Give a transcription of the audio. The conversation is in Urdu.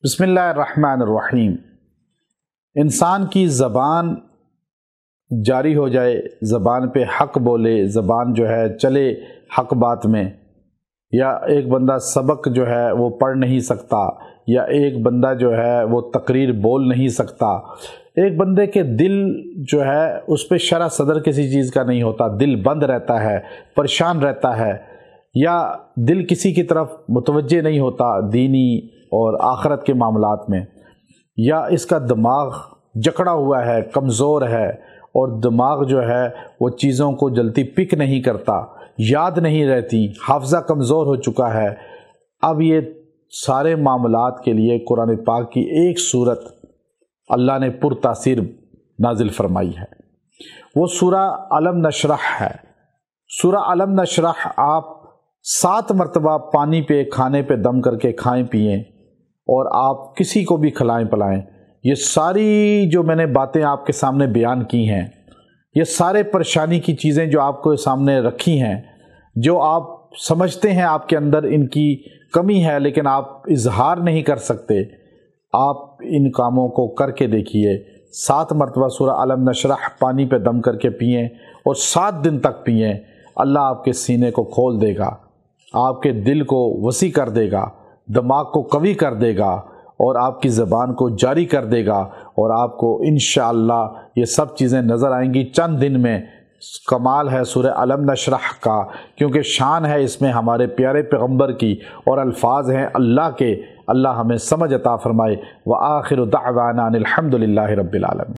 بسم اللہ الرحمن الرحیم۔ انسان کی زبان جاری ہو جائے، زبان پہ حق بولے، زبان جو ہے چلے حق بات میں، یا ایک بندہ سبق جو ہے وہ پڑھ نہیں سکتا، یا ایک بندہ جو ہے وہ تقریر بول نہیں سکتا، ایک بندے کے دل جو ہے اس پہ شرح صدر کسی چیز کا نہیں ہوتا، دل بند رہتا ہے، پریشان رہتا ہے، یا دل کسی کی طرف متوجہ نہیں ہوتا دینی اور آخرت کے معاملات میں، یا اس کا دماغ جکڑا ہوا ہے، کمزور ہے، اور دماغ جو ہے وہ چیزوں کو جلدی پک نہیں کرتا، یاد نہیں رہتی، حافظہ کمزور ہو چکا ہے۔ اب یہ سارے معاملات کے لیے قرآن پاک کی ایک صورت اللہ نے پر تاثیر نازل فرمائی ہے، وہ سورہ علم نشرح ہے۔ سورہ علم نشرح آپ 7 مرتبہ پانی پہ کھانے پہ دم کر کے کھائیں پئیں، اور آپ کسی کو بھی کھلائیں پلائیں۔ یہ ساری جو میں نے باتیں آپ کے سامنے بیان کی ہیں، یہ سارے پریشانی کی چیزیں جو آپ کو سامنے رکھی ہیں، جو آپ سمجھتے ہیں آپ کے اندر ان کی کمی ہے لیکن آپ اظہار نہیں کر سکتے، آپ ان کاموں کو کر کے دیکھیے۔ 7 مرتبہ سورہ علم نشرح پانی پہ دم کر کے پئیں اور 7 دن تک پئیں، اللہ آپ کے سینے کو کھول دے گا، آپ کے دل کو وسیع کر دے گا، دماغ کو قوی کر دے گا، اور آپ کی زبان کو جاری کر دے گا، اور آپ کو انشاءاللہ یہ سب چیزیں نظر آئیں گی چند دن میں۔ کمال ہے سورہ علم نشرح کا، کیونکہ شان ہے اس میں ہمارے پیارے پیغمبر کی، اور الفاظ ہیں اللہ کے۔ اللہ ہمیں سمجھ عطا فرمائے۔ وآخر دعوانا ان الحمد للہ رب العالمین۔